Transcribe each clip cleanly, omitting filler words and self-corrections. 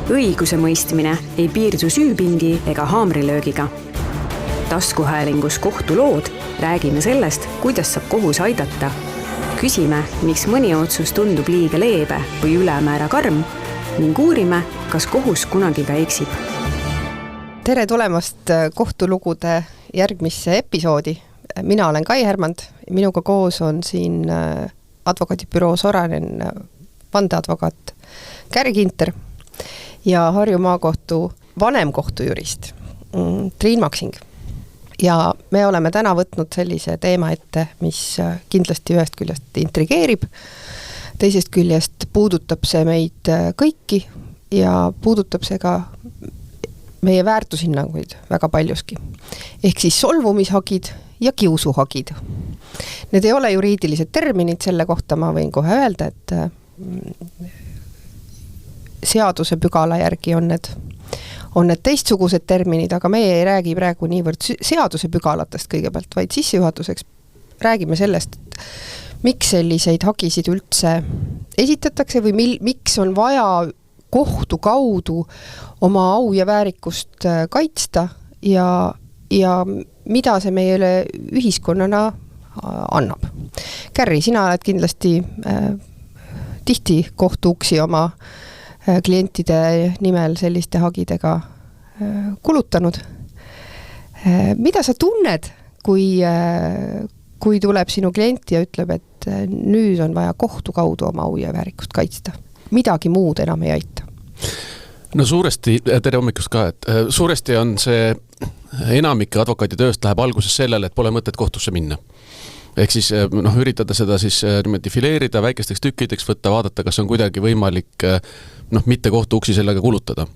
Õiguse mõistmine ei piirdu süüpingi ega haamrilöögiga. Taskuhäälingus kohtulood räägime sellest, kuidas saab kohus aidata. Küsime, miks mõni otsus tundub liiga leebe või ülemäära karm ning uurime, kas kohus kunagi ka eksib. Tere tulemast kohtulugude järgmisse episoodi. Mina olen Kai Hermand. Minuga koos on siin advokaadibüroo Soranen vandeadvokaat Käri Kinter ja Harju maakohtu vanemkohtujurist Triin Maksing. Ja me oleme täna võtnud sellise teema ette, mis kindlasti ühest küljest intrigeerib, teisest küljest puudutab see meid kõiki ja puudutab see ka meie väärtushinnanguid väga paljuski. Ehk siis solvumishagid ja kiusuhagid. Need ei ole juriidilised terminid, selle kohta ma võin kohe öelda, et seaduse pügala järgi on need teistsugused terminid, aga meie ei räägi praegu niivõrd seaduse pügalatest kõigepealt, vaid sissejuhatuseks räägime sellest, et miks selliseid hagisid üldse esitatakse või miks on vaja kohtu kaudu oma au ja väärikust kaitsta ja mida see meile ühiskonnana annab. Kärri, sina oled kindlasti tihti kohtuuksi oma klientide nimel selliste hagidega kulutanud. Mida sa tunned, kui tuleb sinu klient ja ütleb, et nüüd on vaja kohtu kaudu oma au ja väärikust kaitsta? Midagi muud enam ei aita? No suuresti, tere hommikust ka, et suuresti on see enamike advokaadi tööst läheb alguses sellele, et pole mõtet kohtusse minna. Ehk siis üritada seda siis fileerida väikesteks tükkideks, võtta, vaadata, kas on kuidagi võimalik mitte kohtuuksi sellega kulutada.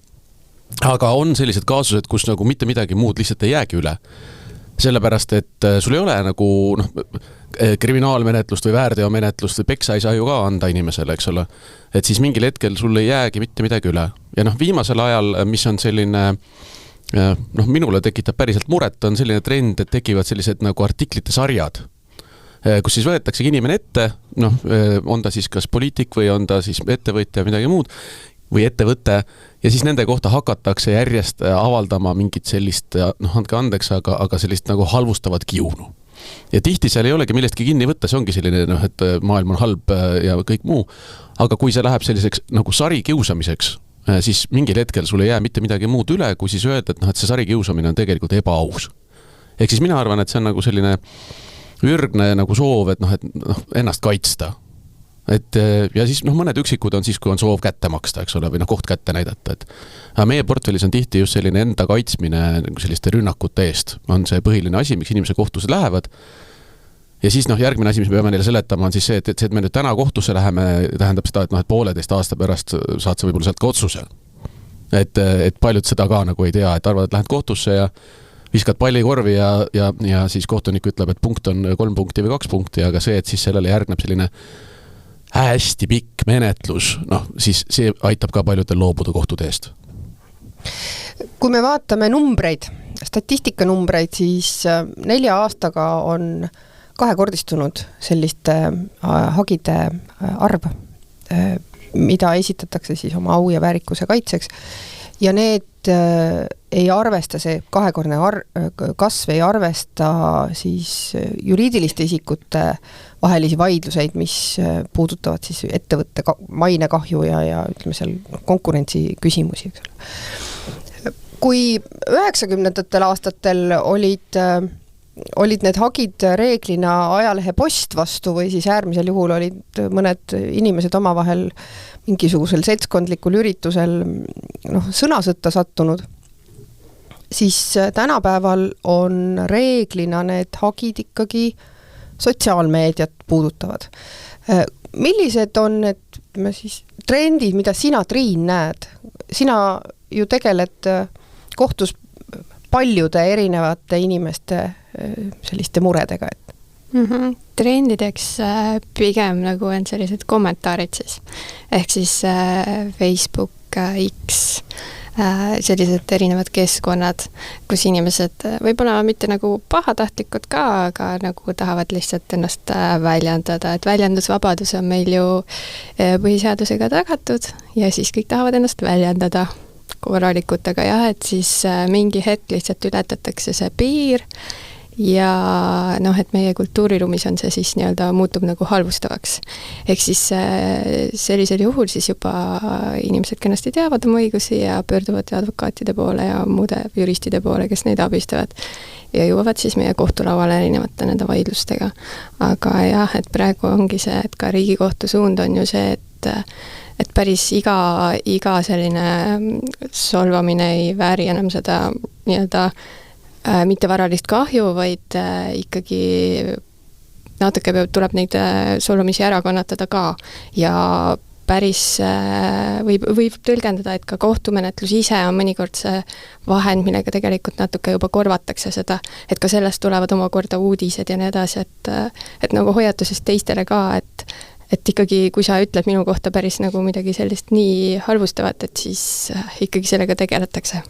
Aga on sellised kaasused, kus nagu mitte midagi muud lihtsalt ei jäägi üle. Sellepärast, et sul ei ole nagu kriminaalmenetlust või väärteomenetlust või peksa ei saa ju ka anda inimesele, eks ole. Et siis mingil hetkel sul ei jäägi mitte midagi üle. Ja viimasel ajal, mis on selline minule tekitab päriselt muret, on selline trend, et tekivad sellised nagu artiklite sarjad, kus siis võetaksegi inimene ette, on ta siis kas poliitik või on ta siis ettevõtja midagi muud või ettevõte ja siis nende kohta hakatakse järjest avaldama mingit sellist, andke andeks, aga sellist nagu halvustavat kiunu. Ja tihti seal ei olegi millestki kinni võtta, see ongi selline, et maailm on halb ja kõik muu, aga kui see läheb selliseks nagu sari kiusamiseks, siis mingil hetkel sul ei jää mitte midagi muud üle, kui siis öelda, et see sari kiusamine on tegelikult ebaaus. Ehk siis mina arvan, et see on nagu selline ürgne nagu soov, et ennast kaitsta. Ja siis mõned üksikud on siis, kui on soov kätte maksta, eks ole, või koht kätte näidata. Aga meie portfellis on tihti just selline enda kaitsmine selliste rünnakute eest. On see põhiline asi, miks inimese kohtusse lähevad. Ja siis järgmine asi, mis me peame neile seletama, on siis see, et me nüüd täna kohtusse läheme, tähendab seda, et 1,5 aasta pärast saad sa võib-olla sealt ka otsuse. Et paljud seda ka nagu ei tea, et arvad, et lähed kohtusse ja viskad pallikorvi ja siis kohtunik ütleb, et punkt on 3 punkti või 2 punkti, aga see, et siis sellele järgneb selline hästi pikk menetlus, siis see aitab ka paljudel loobuda kohtuteest. Kui me vaatame numbreid, statistikanumbreid, siis 4 aastaga on kahekordistunud selliste hagide arv, mida esitatakse siis oma au ja väärikuse kaitseks. Ja need ei arvesta, see kahekordne kasv ei arvesta siis juriidiliste isikute vahelisi vaidluseid, mis puudutavad siis ettevõtte mainekahju ja ütleme seal konkurentsi küsimusi. Kui 90ndatel aastatel olid need hagid reeglina ajalehe Post vastu või siis äärmisel juhul olid mõned inimesed omavahel mingisugusel seltskondlikul üritusel sõnasõtta sattunud, siis tänapäeval on reeglina need hagid ikkagi sotsiaalmeediat puudutavad. Millised on need trendid, mida sina, Triin, näed? Sina ju tegeled kohtus paljude erinevate inimeste selliste muredega, et Trendideks pigem nagu on sellised kommentaarid siis. Ehk siis Facebook, X, sellised erinevad keskkonnad, kus inimesed võib-olla mitte nagu pahatahtlikud ka, aga nagu tahavad lihtsalt ennast väljendada, et väljendusvabadus on meil ju põhiseadusega tagatud ja siis kõik tahavad ennast väljendada korralikult, aga jah, et siis mingi hetk lihtsalt ületatakse see piir ja et meie kultuuriruumis on see siis nii-öelda muutub nagu halvustavaks. Ehk siis sellisel juhul siis juba inimesed kenasti teavad oma õigusi ja pöörduvad advokaatide poole ja muude juristide poole, kes neid abistavad ja jõuavad siis meie kohtulauale erinevate nende vaidlustega. Aga jah, et praegu ongi see, et ka Riigikohtu suund on ju see, et päris iga selline solvamine ei vääri enam seda nii-öelda mitte varalist kahju, vaid ikkagi natuke tuleb neid solvamisi ära kannatada ka ja päris võib tõlgendada, et ka kohtumenetlus ise on mõnikord see vahend, millega tegelikult natuke juba korvatakse seda, et ka sellest tulevad omakorda uudised ja nii edasi, et nagu hoiatusest teistele ka, et ikkagi, kui sa ütled minu kohta päris nagu midagi sellist nii halvustavat, et siis ikkagi sellega tegeletakse.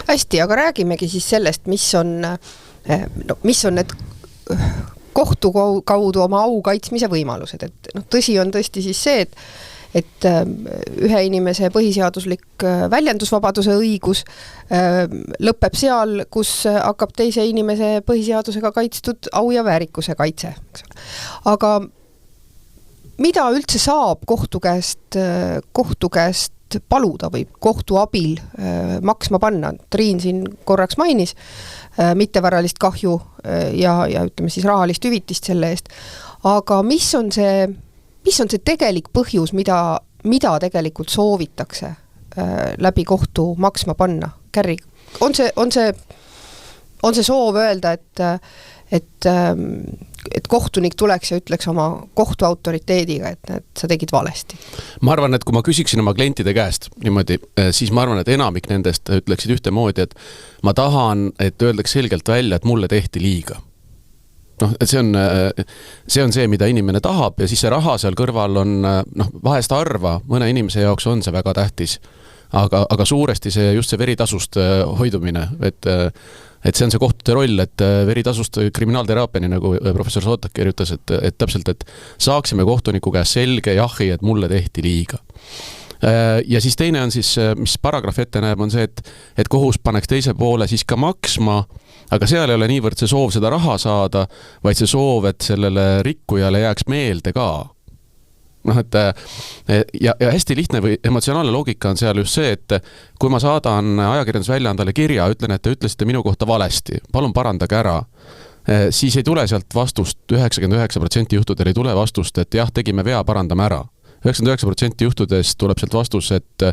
Hästi, aga räägimegi siis sellest, mis on need kohtu kaudu oma au kaitsmise võimalused, et tõsi on tõesti siis see, et ühe inimese põhiseaduslik väljendusvabaduse õigus lõpeb seal, kus hakkab teise inimese põhiseadusega kaitstud au ja väärikuse kaitse. Aga mida üldse saab kohtu käest paluda või kohtu abil maksma panna? Triin siin korraks mainis mittevaralist kahju ja ütleme siis rahalist hüvitist selle eest. Aga mis on see tegelik põhjus, mida tegelikult soovitakse läbi kohtu maksma panna? Kärri, on see soov öelda, et kohtunik tuleks ja ütleks oma kohtu autoriteediga, et sa tegid valesti? Ma arvan, et kui ma küsiksin oma klientide käest niimoodi, siis ma arvan, et enamik nendest ütleksid ühtemoodi, et ma tahan, et öeldaks selgelt välja, et mulle tehti liiga. Et see on see, mida inimene tahab ja siis see raha seal kõrval on vahest harva, mõne inimese jaoks on see väga tähtis, aga suuresti see just see veritasust hoidumine, et see on see kohtute roll, et veritasust kriminaalteraapiani, nagu professor Sootak kirjutas, et täpselt, et saaksime kohtuniku käest selge jahi, et mulle tehti liiga. Ja siis teine on siis, mis paragrahv ette näeb, on see, et kohus paneks teise poole siis ka maksma, aga seal ei ole niivõrd see soov seda raha saada, vaid see soov, et sellele rikkujale jääks meelde ka. Ja hästi lihtne või emotsionaalne loogika on seal just see, et kui ma saadan ajakirjandusväljaandele kirja, ütlen, et te ütlesite minu kohta valesti, palun parandage ära, siis ei tule sealt vastust, 99% juhtudel ei tule vastust, et jah, tegime vea, parandame ära. 99% juhtudest tuleb sealt vastus, et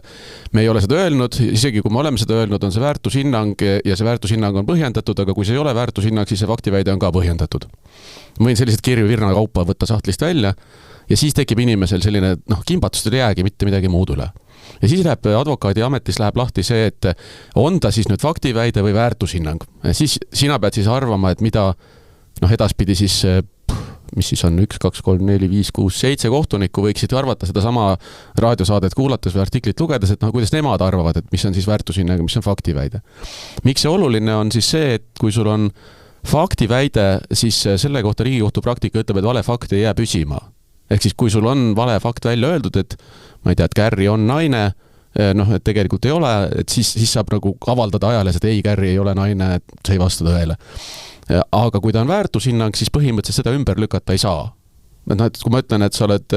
me ei ole seda öelnud, isegi kui me oleme seda öelnud, on see väärtushinnang ja see väärtushinnang on põhjendatud, aga kui see ei ole väärtushinnang, siis see faktiväide on ka põhjendatud. Võin sellised kirju virna kaupa võtta sahtlist välja ja siis tekib inimesel selline, kimbatust ei jäägi mitte midagi muud üle. Ja siis läheb advokaadi ametis läheb lahti see, et on ta siis nüüd faktiväide või väärtushinnang. Siis sina pead siis arvama, et mida edaspidi siis mis siis on 1, 2, 3, 4, 5, 6, 7 kohtunikku võiksid arvata seda sama raadiosaadet kuulates või artiklit lugedes, et kuidas nemad arvavad, et mis on siis väärtushinnang, mis on faktiväide. Miks see oluline on siis see, et kui sul on faktiväide, siis selle kohta Riigikohtu praktika ütleb, et vale fakt ei jää püsima. Ehk siis kui sul on vale fakt välja öeldud, et ma ei tea, et Kärri on naine, et tegelikult ei ole, et siis saab nagu avaldada ajales, et ei, Kärri ei ole naine, et see ei vasta tõele. Aga kui ta on väärtushinnang, siis põhimõtteliselt seda ümber lükata ei saa. Et kui ma ütlen, et sa oled,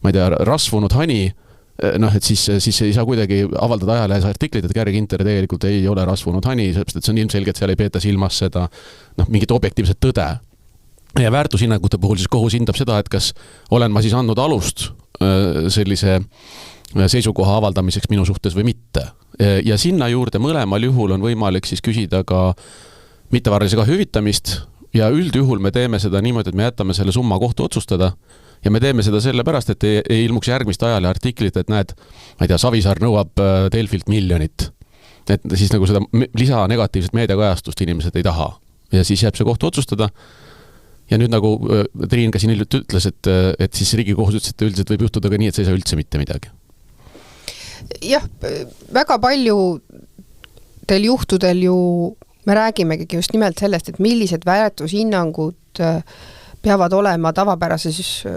ma ei tea, rasvunud hani, et siis ei saa kuidagi avaldada ajalehes artiklit, et Kärri Ginter tegelikult ei ole rasvunud hani, sellepärast et see on ilmselgelt, seal ei peeta silmas seda mingit objektiivset tõde. Ja väärtushinnangute puhul siis kohus hindab seda, et kas olen ma siis andnud alust sellise seisukoha avaldamiseks minu suhtes või mitte. Ja sinna juurde mõlemal juhul on võimalik siis küsida ka mittevaralise kahju hüvitamist ja üldjuhul me teeme seda niimoodi, et me jätame selle summa kohtu otsustada ja me teeme seda sellepärast, et ei ilmuks järgmist ajale artiklit, et näed, ma ei tea, Savisaar nõuab Delfilt 1 miljonit. Et siis nagu seda lisa negatiivset meediakajastust inimesed ei taha ja siis jääb see kohtu otsustada. Ja nüüd nagu Triin ka siin ütles, et siis Riigikohus ütles, et üldiselt võib juhtuda ka nii, et sa ei saa üldse mitte midagi. jah, väga paljudel juhtudel ju me räägimegi just nimelt sellest, et millised väärtushinnangud peavad olema tavapärases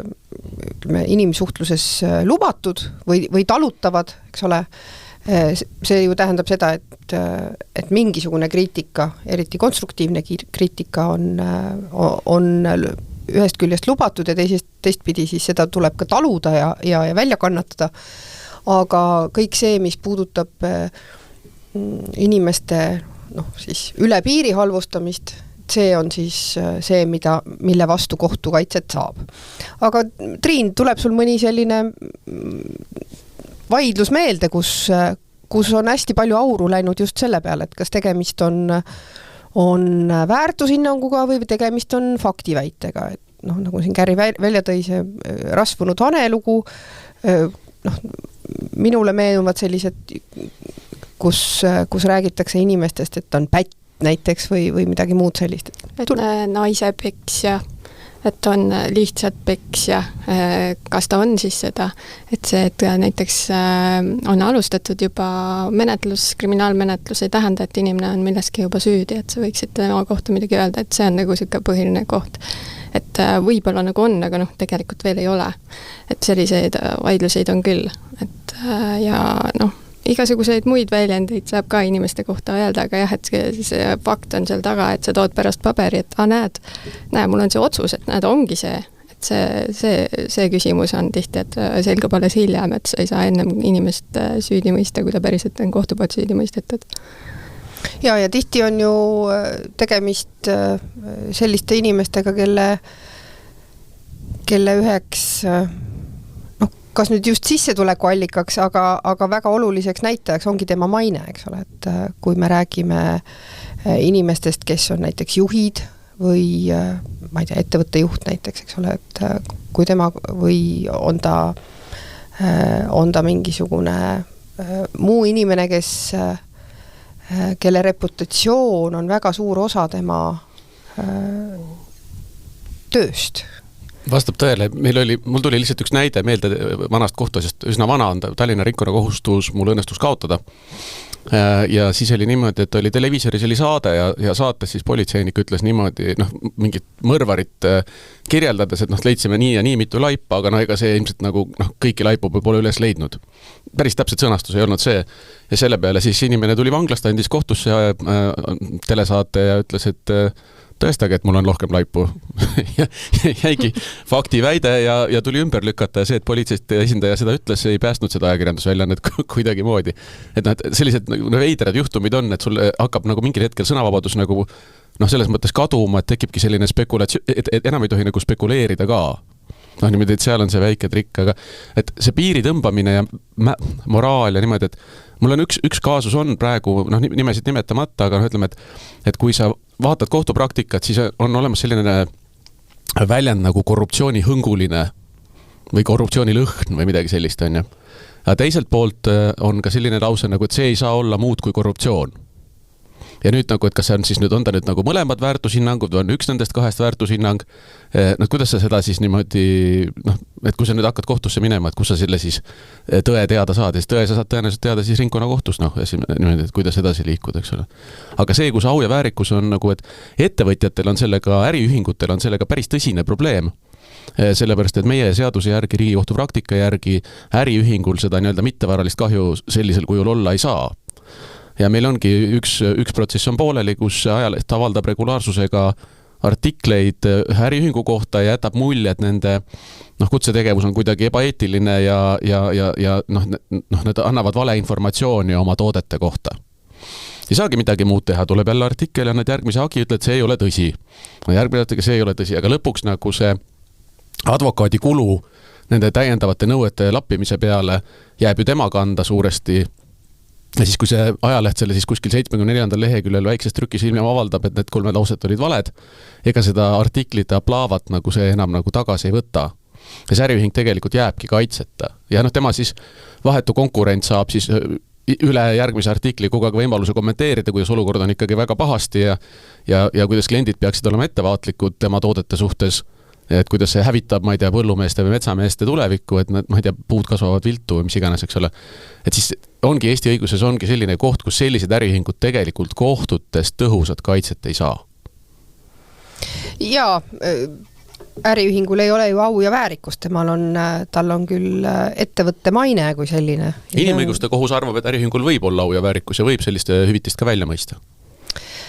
inimsuhtluses lubatud või talutavad, eks ole. See ju tähendab seda, et mingisugune kriitika, eriti konstruktiivne kriitika on ühest küljest lubatud ja teistpidi siis seda tuleb ka taluda ja välja kannatada. Aga kõik see, mis puudutab inimeste siis üle piiri halvustamist, see on siis see, mille vastu kohtukaitset saab. Aga Triin, tuleb sul mõni selline vaidlus meelde, kus on hästi palju auru läinud just selle peale, et kas tegemist on väärtushinnanguga või tegemist on faktiväitega. Et nagu siin Käri välja tõi see rasvunud hanelugu, minule meenuvad sellised, kus räägitakse inimestest, et on pätt näiteks või midagi muud sellist. Et naise peksja, et on lihtsalt peksja, kas ta on siis seda, et see, et näiteks on alustatud juba kriminaalmenetlus ei tähenda, et inimene on milleski juba süüdi, et sa võiksid tema kohta midagi öelda, et see on nagu selline põhiline koht. Et võib-olla nagu on, aga tegelikult veel ei ole. Et selliseid vaidluseid on küll. Et ja igasuguseid muid väljendeid saab ka inimeste kohta öelda, aga jah, et see fakt on seal taga, et sa tood pärast paberi, et näed, mul on see otsus, et näed, ongi see, et see küsimus on tihti, et selgub alles hiljem, et sa ei saa ennem inimest süüdi mõista, kui ta päriselt on kohtu poolt süüdi mõistetud. Ja tihti on ju tegemist selliste inimestega, kelle üheks kas nüüd just sissetuleku allikaks, aga väga oluliseks näitajaks ongi tema maine, eks ole, et kui me räägime inimestest, kes on näiteks juhid või ma ei tea, ettevõtte juht näiteks, eks ole, et kui tema või on ta mingisugune muu inimene, kelle reputatsioon on väga suur osa tema tööst. Vastab tõele, mul tuli lihtsalt üks näide meelde vanast kohtuasjast, üsna vana on Tallinna ringkonnakohustus mul õnnestus kaotada. Ja siis oli niimoodi, et oli televiisoris oli saade ja saates siis politseinik ütles niimoodi, mingit mõrvarit kirjeldades, et leidsime nii ja nii mitu laipa, aga ega see ilmselt kõiki laipu pole üles leidnud. Päris täpselt sõnastus ei olnud see. Ja selle peale siis inimene tuli vanglast, andis kohtusse telesaate ja ütles, et tõestage, et mul on rohkem laipu. Jäigi fakti väide ja tuli ümber lükata ja see, et politseist esindaja seda ütles, ei päästnud seda ajakirjandusväljannet kuidagi moodi. Et sellised veidrad juhtumid on, et sul hakkab mingil hetkel sõnavabadus selles mõttes kaduma, et tekibki selline spekulatsioon, et enam ei tohi spekuleerida ka. Niimoodi, et seal on see väike trikk, aga et see piiri tõmbamine ja moraal ja niimoodi, et mul on üks kaasus on praegu, nimesid nimetamata, aga ütleme, et kui sa vaatad kohtupraktikat, siis on olemas selline väljend nagu korruptsioonihõnguline või korruptsioonilõhn või midagi sellist, on ju. Aga teiselt poolt on ka selline lause, et see ei saa olla muud kui korruptsioon. Ja nüüd et kas see on siis on ta nüüd mõlemad väärtushinnangud või on üks nendest kahest väärtushinnang, kuidas sa seda siis niimoodi, et kui sa nüüd hakkad kohtusse minema, et kus sa selle siis tõe teada saad, siis tõe sa saad tõenäoliselt teada siis ringkonnakohtust, et kuidas edasi liikuda, eks ole. Aga see, kus au ja väärikus on et ettevõtjatel on sellega, äriühingutel on sellega päris tõsine probleem, sellepärast, et meie seaduse järgi, Riigikohtu praktika järgi äriühingul seda mittevaralist kahju sellisel kujul olla ei saa. Ja meil ongi üks protsess on pooleli, kus ajaleht avaldab regulaarsusega artikleid äriühingu kohta ja jätab mulje, et nende kutsetegevus on kuidagi ebaeetiline ja need annavad valeinformatsiooni oma toodete kohta. Ei saagi midagi muud teha, tuleb jälle artikkel ja need järgmise hagi ütled, et see ei ole tõsi. Järgmine artikkel, see ei ole tõsi, aga lõpuks see advokaadi kulu nende täiendavate nõuete lappimise peale jääb ju tema kanda suuresti. Ja siis, kui see ajaleht selle siis kuskil 74. leheküljel väikses trükis ilma avaldab, et need 3 lauset olid valed, ega seda artiklit ja plaavat see enam tagasi ei võta. Ja see äriühing tegelikult jääbki kaitseta. Ja tema siis vahetu konkurent saab siis üle järgmise artikli kogu aeg võimaluse kommenteerida, kuidas olukord on ikkagi väga pahasti ja kuidas kliendid peaksid olema ettevaatlikud tema toodete suhtes. et kuidas see hävitab, ma ei tea, põllumeeste või metsameeste tulevikku, et nad, ma ei tea, puud kasvavad viltu või mis iganes, eks ole. Et siis ongi Eesti õiguses ongi selline koht, kus sellised äriühingud tegelikult kohtutes tõhusat kaitset ei saa. Jaa, äriühingul ei ole ju au ja väärikust, tal on küll ettevõtte maine kui selline. Inimõiguste kohus arvab, et äriühingul võib olla au ja väärikus ja võib selliste hüvitist ka välja mõista.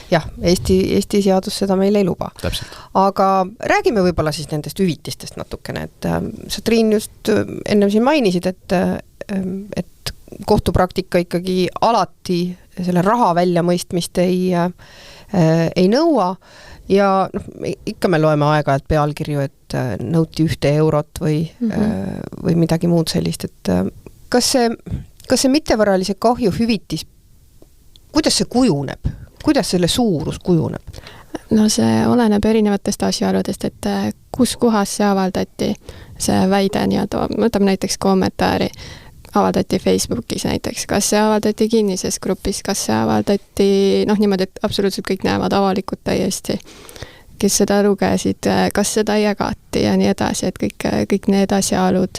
Jah, Eesti seadus seda meil ei luba. Täpselt. Aga räägime võib-olla siis nendest hüvitistest natukene, et sa, Triin, just ennem siin mainisid, et kohtupraktika ikkagi alati selle raha väljamõistmist ei nõua ja ikka me loeme aeg-ajalt pealkirju, et nõuti 1 eurot või midagi muud sellist, et kas see mittevaralise kahju hüvitis, kuidas see kujuneb? Kuidas selle suurus kujuneb? No see oleneb erinevatest asjaoludest, et kus kohas see avaldati, see väide nii-öelda, võtame näiteks kommentaari, avaldati Facebookis näiteks, kas see avaldati kinnises grupis, kas see avaldati, niimoodi, et absoluutselt kõik näevad avalikult täiesti, kes seda lugesid, kas seda jagati ja nii edasi, et kõik need asjaolud,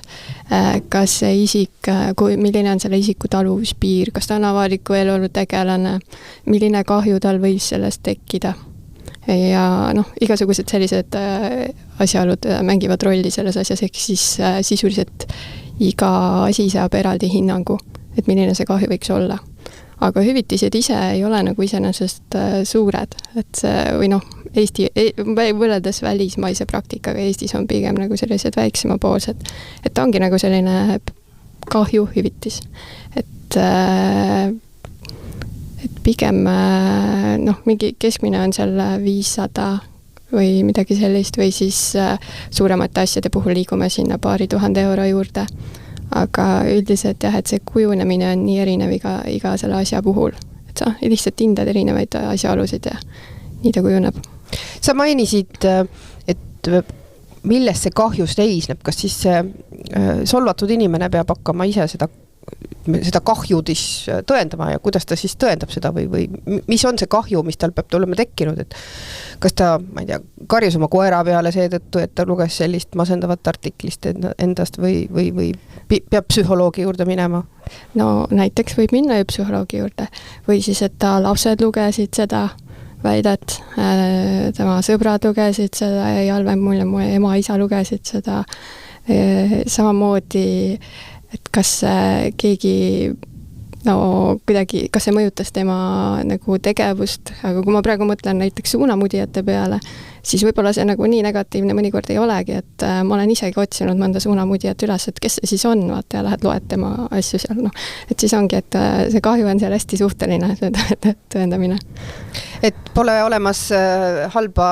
kas see isik, milline on selle isiku taluvuspiir, kas ta on avaliku elulu tegelane, milline kahju tal võis sellest tekkida. Ja igasugused sellised asjaolud mängivad rolli selles asjas, ehk siis sisuliselt iga asi saab eraldi hinnangu, et milline see kahju võiks olla. Aga hüvitised ise ei ole nagu iseenesest suured, et see, Eesti, võrreldes välismaise praktikaga Eestis on pigem nagu sellised väiksemapoolsed, et ta ongi nagu selline kahjuhüvitis, et pigem mingi keskmine on seal 500 või midagi sellist, või siis suuremate asjade puhul liigume sinna paari 1000 euro juurde. Aga üldiselt jah, et see kujunemine on nii erinev iga selle asja puhul, et sa lihtsalt hindad erinevaid asjaolusid ja nii ta kujuneb. Sa mainisid, et milles see kahju seisneb, kas siis solvatud inimene peab hakkama ise seda kahjudis tõendama ja kuidas ta siis tõendab seda või mis on see kahju, mis tal peab tulema tekkinud, et kas ta, ma ei tea, karjus oma koera peale seetõttu, et ta luges sellist masendavat artiklist endast või peab psühholoogi juurde minema? No näiteks võib minna ju psühholoogi juurde või siis, et ta lapsed lugesid seda väidet, tema sõbrad lugesid seda ja halvem mulje, mu ema-isa lugesid seda samamoodi, et kas keegi kuidagi, kas see mõjutas tema nagu tegevust, aga kui ma praegu mõtlen näiteks suunamudijate peale, siis võib-olla see nagu nii negatiivne mõnikord ei olegi, et ma olen isegi otsinud mõnda suunamudijat üles, et kes see siis on, vaata, ja lähed loed tema asju seal, et siis ongi, et see kahju on seal hästi suhteline, see tõendamine. Et pole olemas halba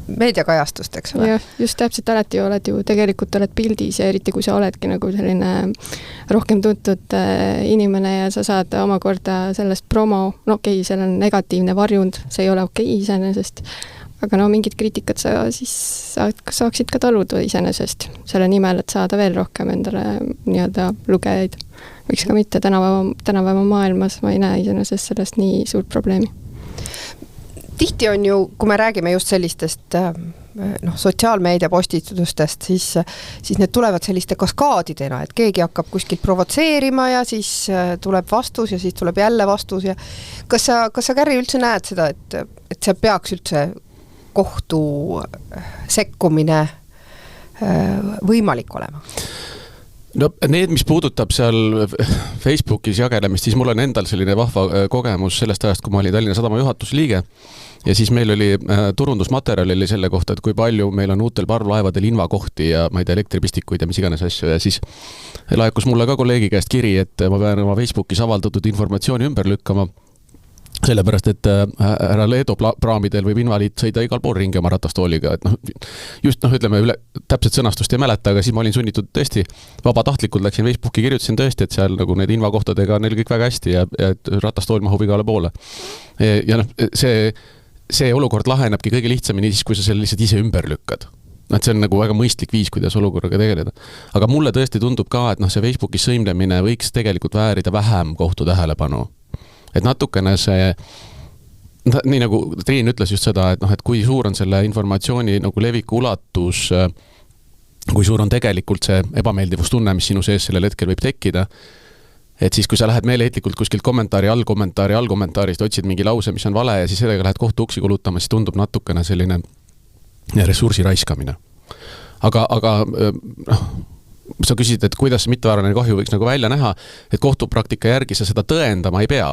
meediakajastust, eks ole? Jah, just täpselt, alati tegelikult oled pildis ja eriti kui sa oledki nagu selline rohkem tuntud inimene ja sa saad omakorda sellest promo, seal on negatiivne varjund, see ei ole iseenesest, aga mingid kriitikat sa siis saaksid ka taluda iseenesest selle nimel, et saada veel rohkem endale nii-öelda lugejaid. Võiks ka mitte tänapäeva maailmas, ma ei näe iseenesest sellest nii suurt probleemi. Tihti on ju, kui me räägime just sellistest sotsiaalmeedia postitustest, siis need tulevad selliste kaskaadidena, et keegi hakkab kuskilt provotseerima ja siis tuleb vastus ja siis tuleb jälle vastus ja kas sa Kärri üldse näed seda, et see peaks üldse kohtu sekkumine võimalik olema? No need, mis puudutab seal Facebookis jagelemist, siis mul on endal selline vahva kogemus sellest ajast, kui ma olin Tallinna Sadama juhatusliige ja siis meil oli turundusmaterjal oli selle kohta, et kui palju meil on uutel parvlaevadel invakohti ja ma ei tea, elektripistikuid ja mis iganes asju ja siis laekus mulle ka kolleegi käest kiri, et ma pean oma Facebookis avaldatud informatsiooni ümber lükkama, sellepärast, et härra Leedo praamidel võib invaliid sõida igal pool ringi oma ratastooliga, et ütleme täpselt sõnastust ei mäleta, aga siis ma olin sunnitud tõesti, vabatahtlikult läksin Facebooki, kirjutasin tõesti, et seal nagu need invakohtadega on neil kõik väga hästi ja et ratastool mahub igale poole. Ja see olukord lahenebki kõige lihtsamini siis, kui sa selle lihtsalt ise ümber lükkad. See on nagu väga mõistlik viis, kuidas olukorraga tegeleda. Aga mulle tõesti tundub ka, et see Facebookis sõimlemine võiks tegelikult väärida vähem kohtu tähelepanu. Et natukene see nii nagu Triin ütles just seda, et noh, et kui suur on selle informatsiooni nagu leviku ulatus, kui suur on tegelikult see ebameeldivustunne, mis sinu sees sellel hetkel võib tekkida, et siis, kui sa lähed meeleheitlikult kuskilt allkommentaarist, otsid mingi lause, mis on vale ja siis sellega lähed kohtu uksi kulutama, siis tundub natukene selline ressursi raiskamine. Aga sa küsid, et kuidas mittevarane kahju võiks nagu välja näha, et kohtupraktika järgi sa seda tõendama ei pea,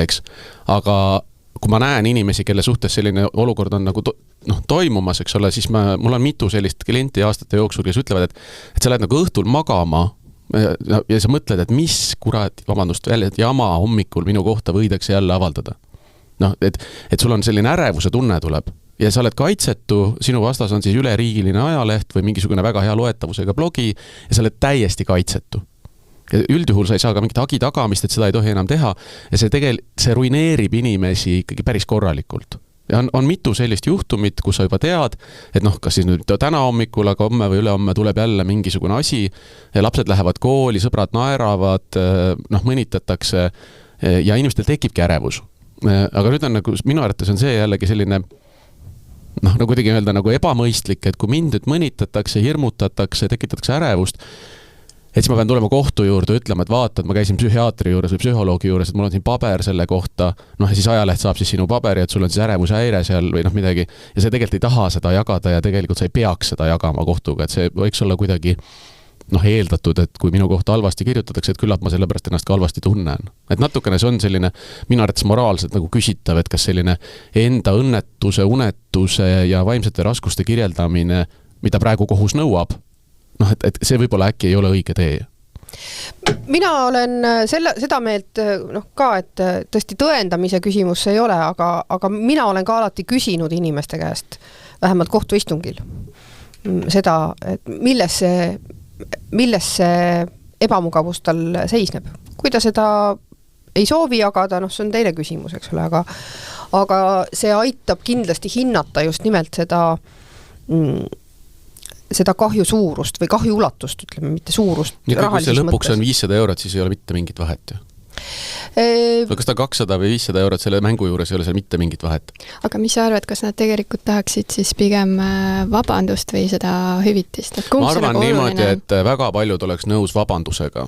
eks. Aga kui ma näen inimesi, kelle suhtes selline olukord on nagu toimumas, eks ole, siis mul on mitu sellist klienti aastate jooksul, kes ütlevad, et sa lähed nagu õhtul magama ja sa mõtled, et mis jama hommikul minu kohta võidakse jälle avaldada. Et sul on selline ärevuse tunne tuleb ja sa oled kaitsetu, sinu vastas on siis üleriigiline ajaleht või mingisugune väga hea loetavusega blogi ja sa oled täiesti kaitsetu. Ja üldjuhul sa ei saa ka mingit hagi tagamist, et seda ei tohi enam teha ja see ruineerib inimesi ikkagi päris korralikult. Ja on mitu sellist juhtumit, kus sa juba tead, et kas siis nüüd täna hommikul, aga homme või ülehomme tuleb jälle mingisugune asi ja lapsed lähevad kooli, sõbrad naeravad, mõnitatakse ja inimestel tekibki ärevus. Aga nüüd on minu arvates on see jällegi selline nagu kuidagi öelda nagu ebamõistlik, et kui mind nüüd mõnitatakse, hirmutatakse, tekitatakse ärevust, et siis ma pean tulema kohtu juurde ütlema, et vaata, et ma käisin psühhiaatri juures või psühholoogi juures, et mul on siin paber selle kohta, ja siis ajaleht saab siis sinu paberi, et sul on siis ärevushäire seal või midagi, ja sa tegelikult ei taha seda jagada ja tegelikult sa ei peaks seda jagama kohtuga, et see võiks olla kuidagi eeldatud, et kui minu kohta halvasti kirjutatakse, et küllap ma sellepärast ennast ka halvasti tunnen. Et natukene see on selline minu arvates moraalselt nagu küsitav, et kas selline enda õnnetuse, unetuse ja vaimsete raskuste kirjeldamine, mida praegu kohus nõuab, et see võib-olla äkki ei ole õige tee. Mina olen seda meelt ka, et tõesti tõendamise küsimus ei ole, aga mina olen ka alati küsinud inimeste käest, vähemalt kohtuistungil, seda, et milles see ebamugavus tal seisneb. Kui ta seda ei soovi jagada, see on teine küsimus, eks ole, aga see aitab kindlasti hinnata just nimelt seda kahju suurust või kahju ulatust, ütleme, mitte suurust. Ja kui see lõpuks on 500 €, siis ei ole mitte mingit vahet ju. Või kas ta 200 või 500 € selle mängu juures ei ole seal mitte mingit vahet? Aga mis sa arvad, kas nad tegelikult tahaksid siis pigem vabandust või seda hüvitist? Ma arvan niimoodi, et väga paljud oleks nõus vabandusega.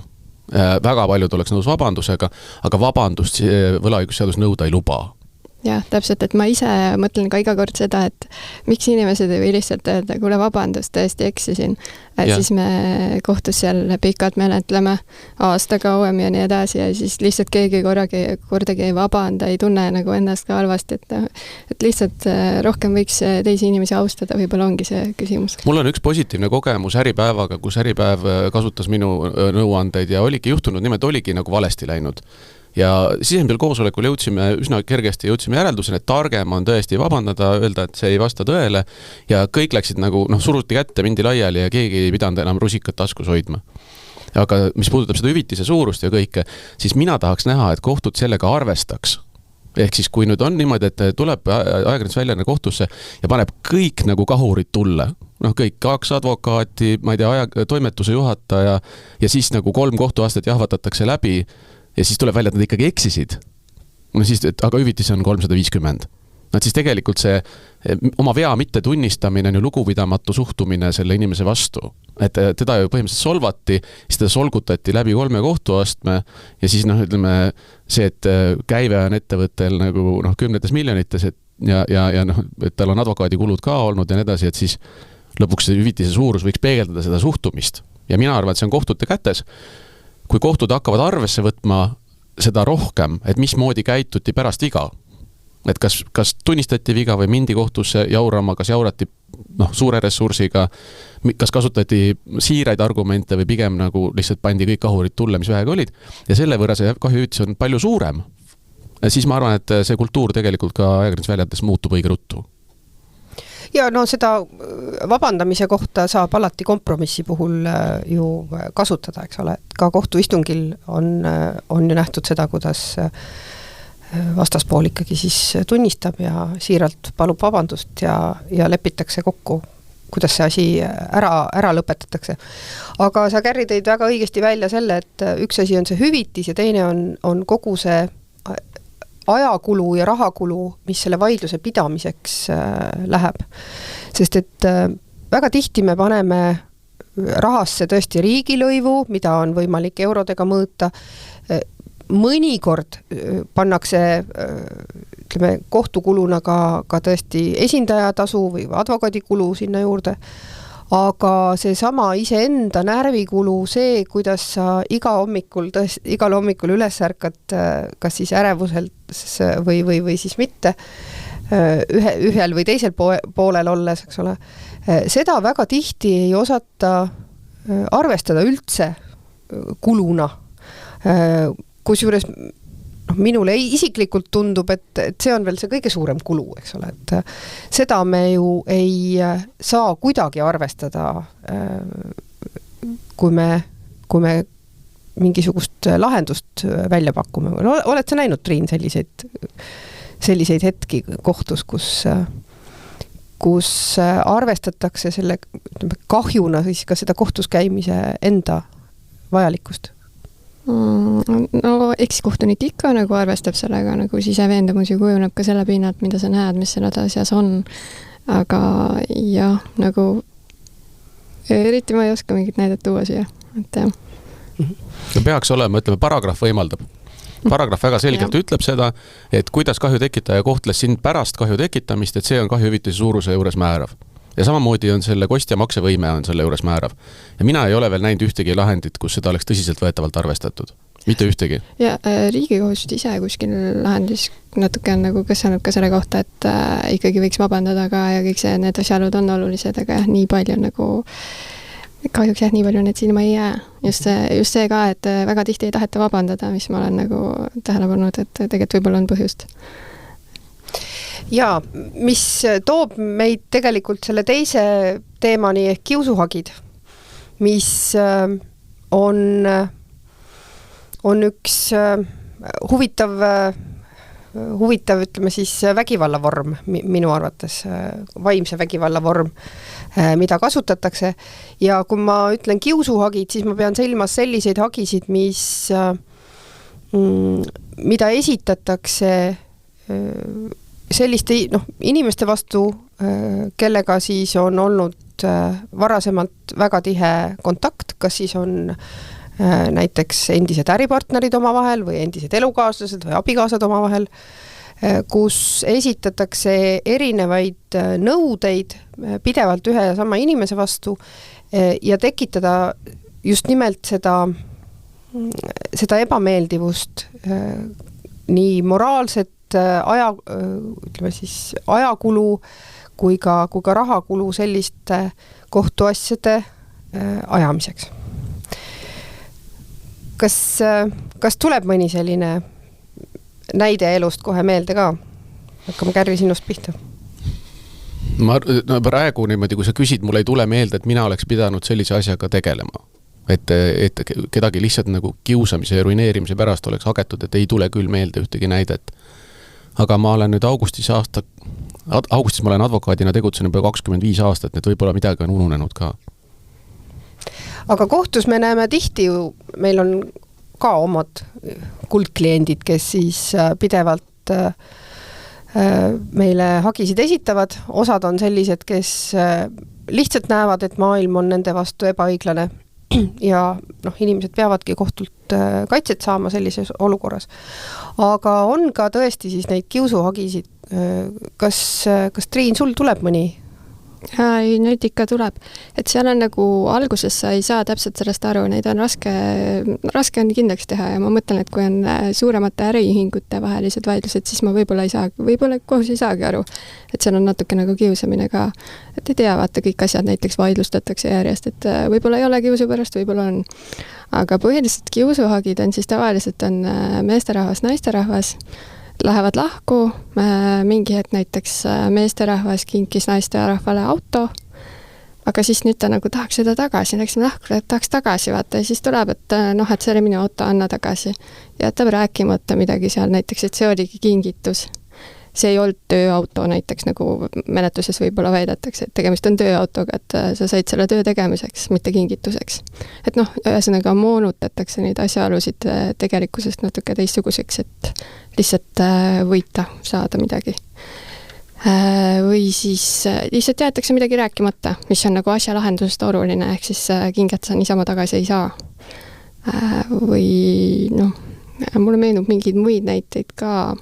Aga vabandust võlaõigusseadus nõuda ei luba. Jah, täpselt, et ma ise mõtlen ka iga kord seda, et miks inimesed ei või lihtsalt öelda, kuule vabandust, tõesti eksisin. Et siis me kohtus seal pikalt menetleme aasta kauem ja nii edasi ja siis lihtsalt keegi kordagi ei vabanda, ei tunne nagu ennast ka halvasti, et lihtsalt rohkem võiks teisi inimesi austada, võib-olla ongi see küsimus. Mul on üks positiivne kogemus Äripäevaga, kus Äripäev kasutas minu nõuandeid ja oligi juhtunud nimelt, oligi nagu valesti läinud. Ja sisemisel koosolekul üsna kergesti jõudsime järelduseni, et targem on tõesti vabandada, öelda, et see ei vasta tõele ja kõik läksid nagu, suruti kätte, mindi laiali ja keegi ei pidanud enam rusikat taskus hoidma. Aga mis puudutab seda hüvitise suurust ja kõike, siis mina tahaks näha, et kohtud sellega arvestaks. Ehk siis kui nüüd on niimoodi, et tuleb ajakirjandusväljaanne kohtusse ja paneb kõik nagu kahurid tulle, kõik 2 advokaati, ma ei tea, toimetuse juhataja ja siis nagu 3 kohtuastet jahvatatakse läbi ja siis tuleb välja, et nad ikkagi eksisid. Aga hüvitis on 350. Siis tegelikult see oma vea mitte tunnistamine on ju lugupidamatu suhtumine selle inimese vastu. Et teda ju põhimõtteliselt solvati, siis teda solgutati läbi 3 kohtuastme ja siis ütleme see, et käive on ettevõttel nagu 10 miljonites ja et tal on advokaadikulud ka olnud ja nii edasi, et siis lõpuks see hüvitise suurus võiks peegeldada seda suhtumist. Ja mina arvan, et see on kohtute kätes. Kui kohtud hakkavad arvesse võtma seda rohkem, et mismoodi käituti pärast viga, et kas tunnistati viga või mindi kohtusse jaurama, kas jaurati suure ressursiga, kas kasutati siiraid argumente või pigem nagu lihtsalt pandi kõik kahurid tulle, mis vähega olid ja selle võrra see kahjuhüvitis on palju suurem. Ja siis ma arvan, et see kultuur tegelikult ka ajakirjandusväljates muutub õige ruttu. Ja seda vabandamise kohta saab alati kompromissi puhul ju kasutada, eks ole. Ka kohtuistungil on ju nähtud seda, kuidas vastaspool ikkagi siis tunnistab ja siiralt palub vabandust ja lepitakse kokku, kuidas see asi ära lõpetatakse. Aga sa, Kärri, tõid väga õigesti välja selle, et üks asi on see hüvitis ja teine on kogu see ajakulu ja rahakulu, mis selle vaidluse pidamiseks läheb. Sest et väga tihti me paneme rahasse tõesti riigilõivu, mida on võimalik eurodega mõõta. Mõnikord pannakse ütleme, kohtukuluna ka tõesti esindajatasu või advokaadikulu sinna juurde, aga see sama iseenda närvikulu, see, kuidas sa igal hommikul üles ärkad, kas siis ärevuselt või siis mitte, ühel või teisel poolel olles, eks ole, seda väga tihti ei osata arvestada üldse kuluna, kusjuures minule isiklikult tundub, et see on veel see kõige suurem kulu, eks ole, et seda me ju ei saa kuidagi arvestada, kui me mingisugust lahendust välja pakume. Oled sa näinud, Triin, selliseid hetki kohtus, kus arvestatakse selle kahjuna siis ka seda kohtus käimise enda vajalikkust? No eks kohtunik ikka nagu arvestab sellega, nagu siseveendumus ju kujuneb ka selle pinnalt, mida sa näed, mis selle asjas on. Aga jah, nagu eriti ma ei oska mingit näidet tuua siia, et jah. Ja peaks olema, ütleme, paragrahv võimaldab. Paragrahv väga selgelt ütleb seda, et kuidas kahju tekitaja kohtles sind pärast kahju tekitamist, et see on kahjuhüvitise suuruse juures määrav. Ja samamoodi on selle kostja maksevõime on selle juures määrav. Ja mina ei ole veel näinud ühtegi lahendit, kus seda oleks tõsiselt võetavalt arvestatud. Mitte ühtegi. Ja Riigikohus ise kuskil lahendis natuke on nagu käsanud ka selle kohta, et ikkagi võiks vabandada ka ja kõik need asjalud on olulised, aga jah, nii palju nagu kahjuks nii palju need silma ei jää. Just see ka, et väga tihti ei taheta vabandada, mis ma olen nagu tähele pannud, et tegelikult võib-olla on põhjust. Ja mis toob meid tegelikult selle teise teemani ehk kiusuhagid, mis on üks huvitav, ütleme siis vägivalla vorm, minu arvates vaimse vägivalla vorm, mida kasutatakse. Ja kui ma ütlen kiusuhagid, siis ma pean silmas selliseid hagisid, mida esitatakse selliste inimeste vastu, kellega siis on olnud varasemalt väga tihe kontakt, kas siis on näiteks endised äripartnerid omavahel või endised elukaaslased või abikaasad omavahel, kus esitatakse erinevaid nõudeid pidevalt ühe ja sama inimese vastu ja tekitada just nimelt seda ebameeldivust nii moraalset ütleme siis ajakulu kui ka rahakulu selliste kohtuasjade ajamiseks. Kas tuleb mõni selline näide elust kohe meelde ka? Hakkame Kärri sinust pihta. Praegu niimoodi, kui sa küsid, mul ei tule meelde, et mina oleks pidanud sellise asjaga tegelema. Et kedagi lihtsalt nagu kiusamise ja ruineerimise pärast oleks hagetud, et ei tule küll meelde ühtegi näidet. Aga ma olen nüüd augustis ma olen advokaadina tegutsenud juba 25 aastat, et võib-olla midagi on ununenud ka. Aga kohtus me näeme tihti ju, meil on ka omad kuldkliendid, kes siis pidevalt meile hagisid esitavad. Osad on sellised, kes lihtsalt näevad, et maailm on nende vastu ebaõiglane ja inimesed peavadki kohtult kaitset saama sellises olukorras. Aga on ka tõesti siis neid kiusuhagisid. Kas Triin, sul tuleb mõni? Ei, nüüd ikka tuleb. Et seal on nagu alguses sa ei saa täpselt sellest aru, neid on raske on kindlaks teha ja ma mõtlen, et kui on suuremate äriühingute vahelised vaidlused, siis ma võib-olla kohus ei saagi aru, et seal on natuke nagu kiusamine ka. Et ei tea, vaata, kõik asjad näiteks vaidlustatakse järjest, et võib-olla ei ole kiusu pärast, võib-olla on. Aga põhiliselt kiusuhagid on siis tavaliselt on meesterahvas, naisterahvas, lähevad lahku, mingi hetk näiteks meesterahvas kinkis naisterahvale auto, aga siis nüüd ta nagu tahaks seda tagasi, läksime lahku, et tahaks tagasi vaata ja siis tuleb, et see oli minu auto, anna tagasi. Jätab rääkimata midagi seal näiteks, et see oligi kingitus. see ei olnud tööauto näiteks, nagu menetluses võib-olla väidetakse, et tegemist on tööautoga, et sa said selle töö tegemiseks, mitte kingituseks. Et noh, ühesõnaga moonutatakse neid asjaolusid tegelikkusest natuke teistsuguseks, et lihtsalt võita saada midagi. Või siis lihtsalt jäetakse midagi rääkimata, mis on nagu asja lahendusest oluline, ehk siis kinget sa niisama tagasi ei saa. Või noh, mulle meenub mingeid muid näiteid ka,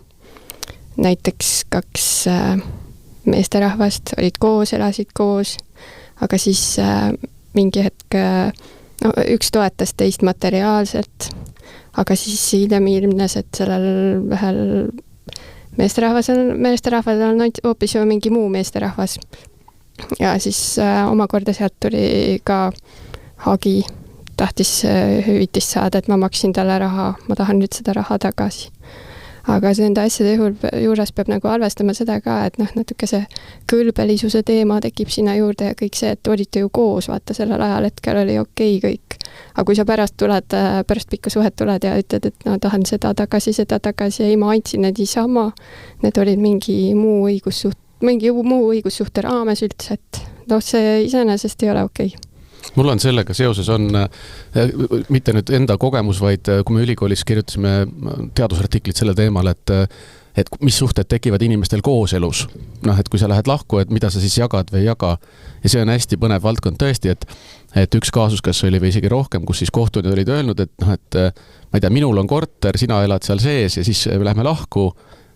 näiteks 2 meesterahvast olid koos, elasid koos, aga siis mingi hetk üks toetas teist materiaalselt, aga siis hiljem ilmnes, et sellel ühel meesterahval on hoopis mingi muu meesterahvas. Ja siis omakorda sealt tuli ka hagi, tahtis hüvitist saada, et ma maksin talle raha, ma tahan nüüd seda raha tagasi. Aga nende asjade juures peab nagu arvestama seda ka, et noh, natuke see kõlbelisuse teema tekib sinna juurde ja kõik see, et olite ju koos, vaata sellel ajal hetkel oli okei kõik. Aga kui sa pärast pikka suhet tuled ja ütled, et no tahan seda tagasi, ei ma andsin need isama, need olid mingi muu õigussuhte raames üldse, et noh, see iseenesest ei ole okei. Mul on sellega seoses mitte nüüd enda kogemus, vaid kui me ülikoolis kirjutasime teadusartiklit selle teemal, et mis suhted tekivad inimestel kooselus. Noh, et kui sa lähed lahku, et mida sa siis jagad või ei jaga. Ja see on hästi põnev valdkond tõesti, et üks kaasus, kas oli või isegi rohkem, kus siis kohtunud olid öelnud, et noh, et ma ei tea, minul on korter, sina elad seal sees ja siis lähme lahku.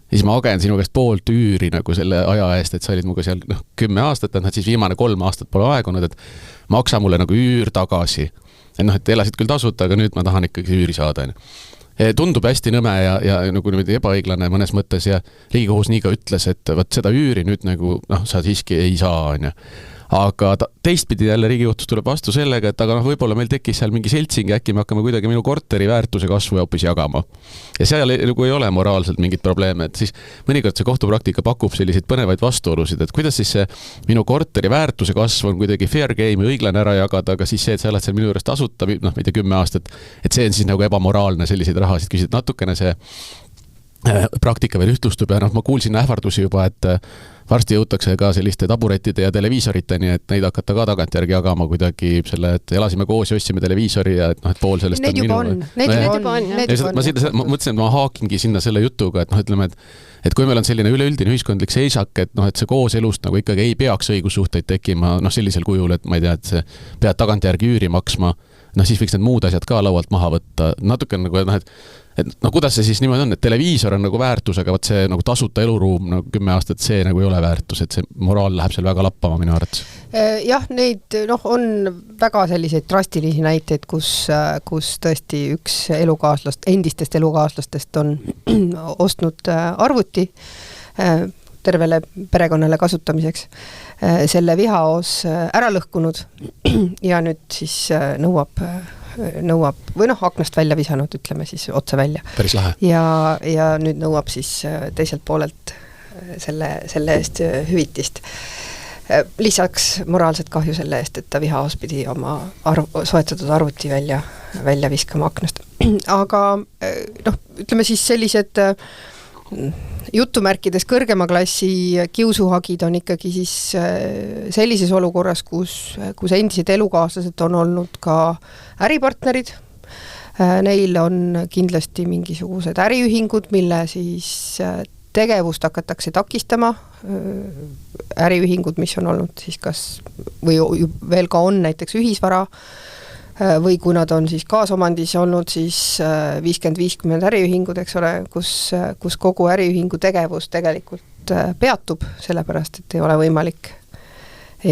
Ja siis ma agen sinu käest poolt üüri nagu selle aja eest, et sa olid muga seal 10 aastat, et siis viimane 3 aastat pole aegunud, et maksa mulle nagu üür tagasi. Et noh, et elasid küll tasuta, aga nüüd ma tahan ikkagi üüri saada. Tundub hästi nõme ja nagu ebaõiglane mõnes mõttes ja Riigikohus nii ka ütles, et võt seda üüri nüüd nagu sa siiski ei saa. Aga teistpidi jälle Riigikohtus tuleb vastu sellega, et aga võib-olla meil tekkis seal mingi seltsing ja äkki me hakkame kuidagi minu korteri väärtuse kasvu ja hoopis jagama. Ja seal nagu ei ole moraalselt mingit probleeme, et siis mõnikord see kohtupraktika pakub selliseid põnevaid vastuolusid, et kuidas siis see minu korteri väärtuse kasv on kuidagi fair game ja õiglane ära jagada, aga siis see, et sa elad seal minu juures tasuta, noh, mitte 10 aastat, et see on siis nagu ebamoraalne selliseid rahasid küsida. Natukene see praktika veel ühtlustub ja ma kuulsin ähvardusi juba, et varsti jõutakse ka selliste taburettide ja televiisoriteni, et neid hakata ka tagantjärgi jagama kuidagi selle, et elasime koos ja ostsime televiisori ja et noh, et pool sellest neid on minu. Neid juba on. Ma mõtlesin, et ma haakingi sinna selle jutuga, et noh, ütleme, et kui meil on selline üleüldine ühiskondlik seisak, et noh, et see koos elust nagu ikkagi ei peaks õigussuhteid tekkima, noh sellisel kujul, et ma ei tea, et see pead tagantjärgi üüri maksma, noh siis võiks need muud asjad ka laualt maha võtta. Natuke nagu, et kuidas see siis niimoodi on, et televiisor on nagu väärtus, aga võt see nagu tasuta eluruum nagu 10 aastat, see nagu ei ole väärtus, et see moraal läheb seal väga lappama minu arvates. Jah, neid on väga selliseid drastilisi näiteid, kus tõesti üks endistest elukaaslastest on ostnud arvuti tervele perekonnale kasutamiseks, selle vihaos ära lõhkunud ja nüüd siis nõuab või aknast välja visanud, ütleme siis otse välja. Päris lahe. Ja nüüd nõuab siis teiselt poolelt selle eest hüvitist. Lisaks moraalset kahju selle eest, et ta vihaos pidi oma soetatud arvuti välja viskama aknast. Aga ütleme siis sellised jutumärkides kõrgema klassi kiusuhagid on ikkagi siis sellises olukorras, kus endised elukaaslased on olnud ka äripartnerid. Neil on kindlasti mingisugused äriühingud, mille siis tegevust hakatakse takistama. Äriühingud, mis on olnud siis kas, või veel ka on näiteks ühisvara, või kui nad on siis kaasomandis olnud, siis 50-50 äriühingud, eks ole, kus kogu äriühingu tegevus tegelikult peatub, sellepärast, et ei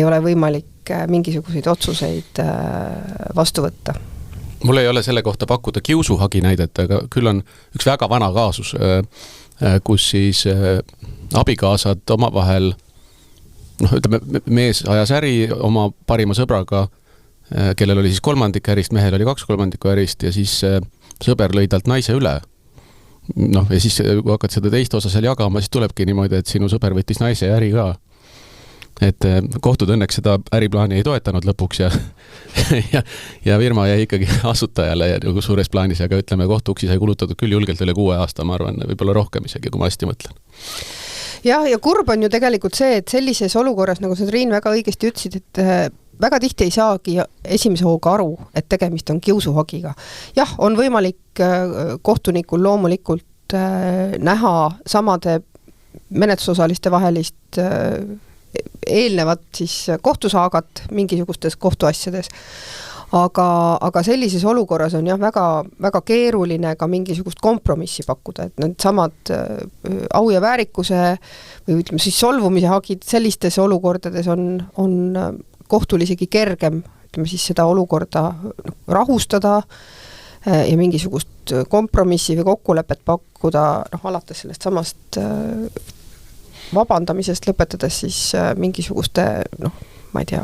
ole võimalik mingisuguseid otsuseid vastu võtta. Mul ei ole selle kohta pakkuda kiusuhagi näidet, aga küll on üks väga vana kaasus, kus siis abikaasad omavahel, ütleme, mees ajas äri oma parima sõbraga, kellel oli siis 3 ärist, mehel oli 2/3 ärist ja siis sõber lõi talt naise üle. Ja siis kui hakkad seda teist osa seal jagama, siis tulebki niimoodi, et sinu sõber võttis naise ja äri ka. Et kohtud õnneks seda äriplaani ei toetanud lõpuks ja firma jäi ikkagi asutajale nagu suures plaanis, aga ütleme, kohtuuksi sai kulutatud küll julgelt üle 6 aasta, ma arvan, võib-olla rohkem isegi, kui ma hästi mõtlen. ja kurb on ju tegelikult see, et sellises olukorras, nagu sa Triin väga õigesti ütlesid, et väga tihti ei saagi esimese hooga aru, et tegemist on kiusuhagiga. Jah, on võimalik kohtunikul loomulikult näha samade menetlusosaliste vahelist eelnevat siis kohtusaagat mingisugustes kohtuasjades. Aga sellises olukorras on jah väga, väga keeruline ka mingisugust kompromissi pakkuda, et need samad au ja väärikuse või ütleme siis solvumise hagid sellistes olukordades on kohtul isegi kergem, ütleme siis seda olukorda rahustada ja mingisugust kompromissi või kokkulepet pakkuda, alates sellest samast vabandamisest lõpetades siis mingisuguste, ma ei tea,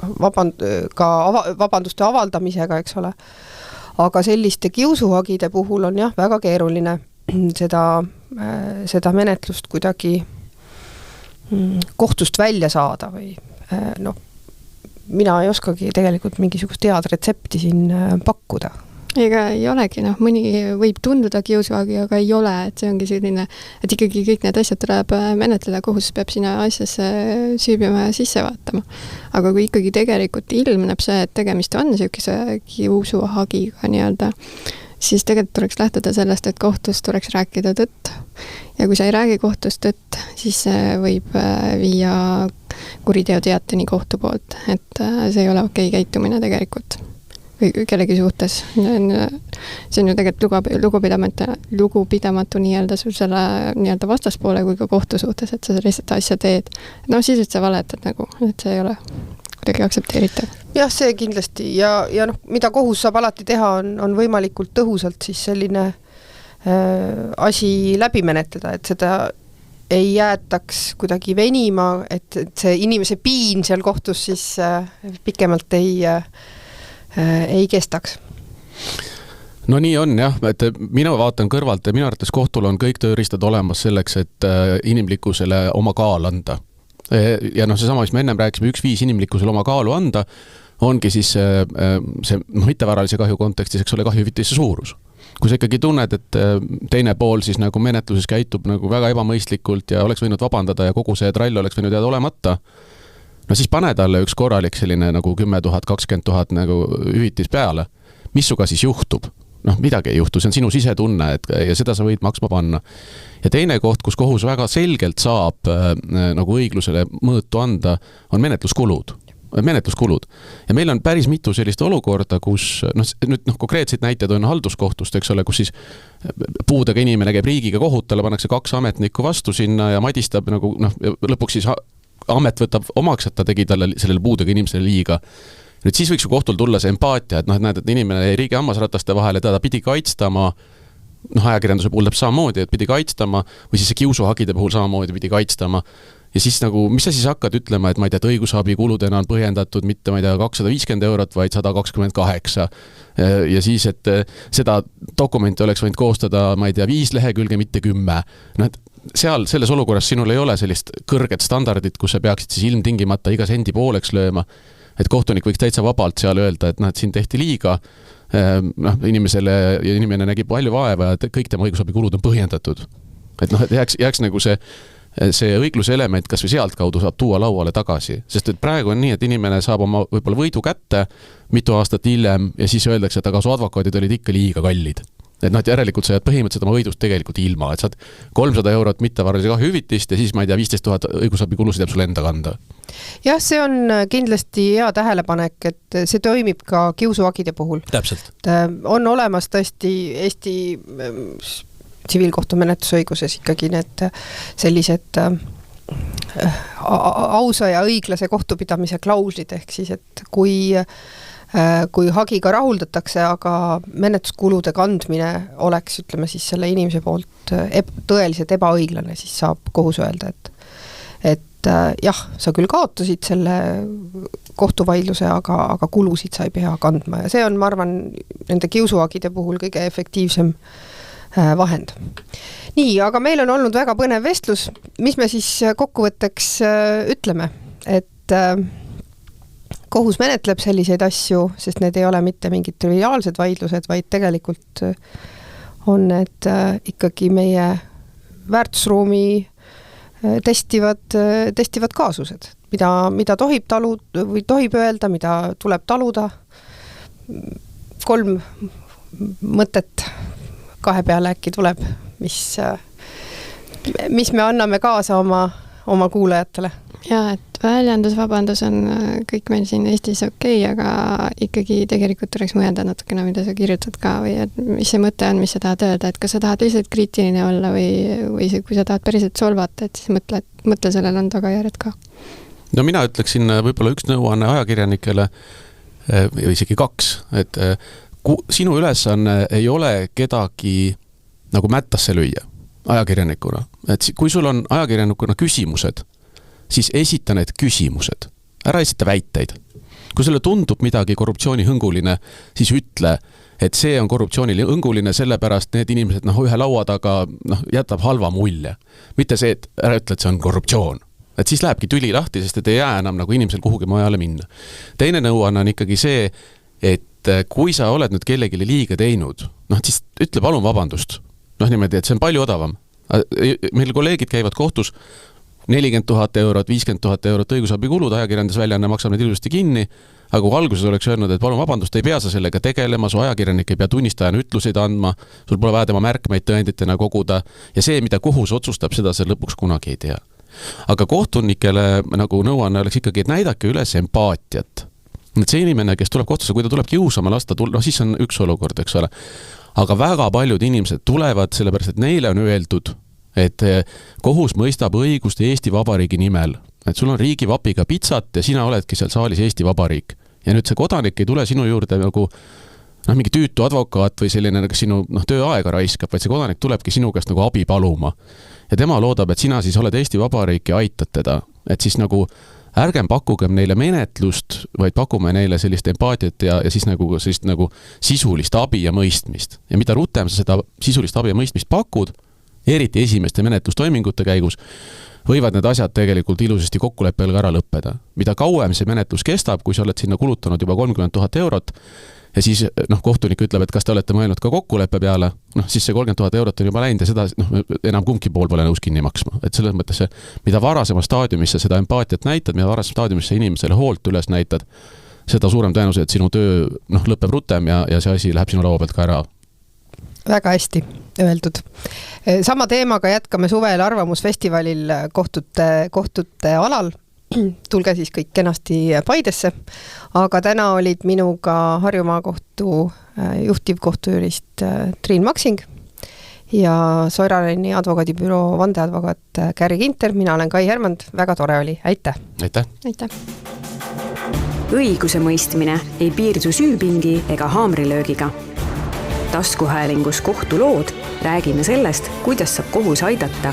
vabanduste avaldamisega, eks ole. Aga selliste kiusuhagide puhul on jah väga keeruline seda menetlust kuidagi kohtust välja saada või mina ei oskagi tegelikult mingisugust head retsepti siin pakkuda. Ega ei olegi, mõni võib tunduda kiusuhagi, aga ei ole, et see ongi selline, et ikkagi kõik need asjad tuleb menetleda, kohus peab sinna asjasse süübima ja sisse vaatama. Aga kui ikkagi tegelikult ilmneb see, et tegemist on niisuguse kiusuhagiga nii-öelda, siis tegelikult tuleks lähtuda sellest, et kohtus tuleks rääkida tõtt. Ja kui sa ei räägi kohtus tõtt, siis see võib viia kuriteoteateni kohtu poolt, et see ei ole okei käitumine tegelikult. Või kellegi suhtes. See on ju tegelikult lugupidamatu nii-öelda selle nii-öelda vastaspoole kui ka kohtu suhtes, et sa lihtsalt asja teed. Siis et sa valetad et see ei ole kuidagi aktsepteeritav. Jah, see kindlasti ja mida kohus saab alati teha, on võimalikult tõhusalt siis selline asi läbi menetleda, et seda ei jäetaks kuidagi venima, et see inimese piin seal kohtus siis pikemalt ei kestaks. No nii on jah, et mina vaatan kõrvalt ja minu arvates kohtul on kõik tööriistad olemas selleks, et inimlikkusele oma kaal anda. Ja seesama, mis me ennem rääkisime, üks viis inimlikkusele oma kaalu anda, ongi siis see mittevaralise kahju kontekstis, eks ole, kahjuhüvitise suurus. Kui sa ikkagi tunned, et teine pool siis nagu menetluses käitub nagu väga ebamõistlikult ja oleks võinud vabandada ja kogu see trall oleks võinud jääda olemata, siis pane talle üks korralik selline nagu 10 000, 20 000 nagu hüvitis peale. Mis suga siis juhtub? Midagi ei juhtu, see on sinu sisetunne ja seda sa võid maksma panna. Ja teine koht, kus kohus väga selgelt saab nagu õiglusele mõõtu anda, on menetluskulud. Ja meil on päris mitu sellist olukorda, kus nüüd konkreetseid näited on halduskohtust, eks ole, kus siis puudega inimene käib riigiga kohut, talle pannakse 2 ametnikku vastu sinna ja madistab lõpuks siis amet võtab omaks, et ta tegi talle sellele puudega inimesele liiga. Nüüd siis võiks ju kohtul tulla see empaatia, et näed, et inimene jäi riigi hammasrataste vahele, ta pidi kaitstama, ajakirjanduse puhul täpselt samamoodi, et pidi kaitstama, või siis see kiusuhagide puhul samamoodi pidi kaitstama. Ja siis mis sa siis hakkad ütlema, et ma ei tea, et õigusabi kuludena on põhjendatud mitte, ma ei tea, 250 €, vaid 128. Ja siis, et seda dokumenti oleks võinud koostada, ma ei tea, 5 lehekülge, mitte 10. Seal selles olukorras sinul ei ole sellist kõrget standardit, kus sa peaksid siis ilmtingimata iga sendi pooleks lööma, et kohtunik võiks täitsa vabalt seal öelda, et siin tehti liiga inimesele ja inimene nägi palju vaeva ja kõik tema õigusabikulud on põhjendatud. Et jääks nagu see õigluse element kas või sealt kaudu saab tuua lauale tagasi, sest et praegu on nii, et inimene saab oma võib-olla võidu kätte mitu aastat hiljem ja siis öeldakse, et aga su advokaadid olid ikka liiga kallid. Et järelikult sa jääd põhimõtteliselt oma võidust tegelikult ilma, et saad 300 € mittevaralise kahju hüvitist ja siis ma ei tea, 15 000 õigusabikulusid jääb sulle enda kanda. Jah, see on kindlasti hea tähelepanek, et see toimib ka kiusuhagide puhul. Täpselt. On olemas tõesti Eesti tsiviilkohtumenetlusõiguses ikkagi need sellised ausa ja õiglase kohtupidamise klauslid, ehk siis, et kui hagiga rahuldatakse, aga menetluskulude kandmine oleks, ütleme siis selle inimese poolt tõeliselt ebaõiglane, siis saab kohus öelda, et jah, sa küll kaotasid selle kohtuvaidluse, aga kulusid sa ei pea kandma ja see on, ma arvan, nende kiusuhagide puhul kõige efektiivsem vahend. Nii, aga meil on olnud väga põnev vestlus, mis me siis kokkuvõtteks ütleme, et kohus menetleb selliseid asju, sest need ei ole mitte mingid triviaalsed vaidlused, vaid tegelikult on need ikkagi meie väärtusruumi testivad kaasused, mida tohib või tohib öelda, mida tuleb taluda. 3 mõtet 2 peale äkki tuleb, mis me anname kaasa oma kuulajatele. Jaa, et väljendusvabandus on kõik meil siin Eestis okei, aga ikkagi tegelikult tuleks mõelda natukene, mida sa kirjutad ka või et mis see mõte on, mis sa tahad öelda, et kas sa tahad lihtsalt kriitiline olla või kui sa tahad päriselt solvata, et siis mõtle sellel on tagajärjed ka. No mina ütleksin võib-olla üks nõuanne ajakirjanikele või isegi 2, et sinu ülesanne ei ole kedagi nagu mättasse lüüa ajakirjanikuna. Et kui sul on ajakirjanikuna küsimused, siis esita need küsimused. Ära esita väiteid. Kui sulle tundub midagi korruptsioonihõnguline, siis ütle, et see on korruptsioonihõnguline, sellepärast need inimesed ühe laua taga jätab halva mulje. Mitte see, et ära ütle, et see on korruptsioon. Et siis lähebki tüli lahti, sest et ei jää enam nagu inimesel kuhugi mujale minna. Teine nõuanne on ikkagi see, et kui sa oled nüüd kellelegi liiga teinud, siis ütle palun vabandust. Niimoodi, et see on palju odavam. Meil kolleegid käivad kohtus 40 000 eurot, 50 000 eurot õigusabikulud, ajakirjandusväljanne maksab need ilusasti kinni, aga kui alguses oleks öelnud, et palun vabandust, ei pea sa sellega tegelema, su ajakirjanik ei pea tunnistajana ütluseid andma, sul pole vaja tema märkmeid tõenditena koguda ja see, mida kohus otsustab, seda sa lõpuks kunagi ei tea. Aga kohtunikele nagu nõuanne oleks ikkagi, et näidake üles empaatiat. Et see inimene, kes tuleb kohtusse, kui ta tuleb kiusama lasta, siis on üks olukord, eks ole. Aga väga paljud inimesed tulevad, sellepärast et neile on öeldud, et kohus mõistab õigust Eesti Vabariigi nimel. Et sul on riigi vapiga pitsat ja sina oledki seal saalis Eesti Vabariik. Ja nüüd see kodanik ei tule sinu juurde nagu mingi tüütu advokaat või selline sinu tööaega raiskab, vaid see kodanik tulebki sinu käest nagu abi paluma. Ja tema loodab, et sina siis oled Eesti Vabariik ja aitad teda. Et siis nagu ärgem pakugem neile menetlust, vaid pakume neile sellist empaatiat ja siis nagu sisulist abi ja mõistmist. Ja mida rutem sa seda sisulist abi ja mõistmist pakud, eriti esimeste menetlustoimingute käigus, võivad need asjad tegelikult ilusasti kokkuleppel ka ära lõppeda. Mida kauem see menetlus kestab, kui sa oled sinna kulutanud juba 30 000 eurot ja siis kohtunik ütleb, et kas te olete mõelnud ka kokkuleppe peale, siis see 30 000 eurot on juba läinud ja seda enam kumbki pool pole nõus kinni maksma. Et selles mõttes see, mida varasema staadiumisse seda empaatiat näitad, mida varasema staadiumisse inimesele hoolt üles näitad, seda suurem tõenäosus, et sinu töö lõpeb rutem ja see asi läheb sinu laua pealt ka ära. Väga hästi öeldud. Sama teemaga jätkame suvel Arvamusfestivalil kohtute alal. Tulge siis kõik kenasti Paidesse. Aga täna olid minuga Harju Maakohtu juhtivkohtujurist Triin Maksing ja Soirareni advokaadibüroo vandeadvokaat Käri Kinter. Mina olen Kai Hermand. Väga tore oli. Aitäh! Aitäh! Aitäh! Õiguse mõistmine ei piirdu süüpingi ega haamrilöögiga. Taskuhäälingus kohtulood räägime sellest, kuidas saab kohus aidata.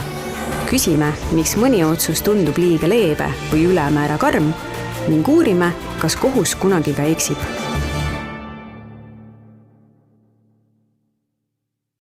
Küsime, miks mõni otsus tundub liiga leebe või ülemäära karm ning uurime, kas kohus kunagi ka eksib.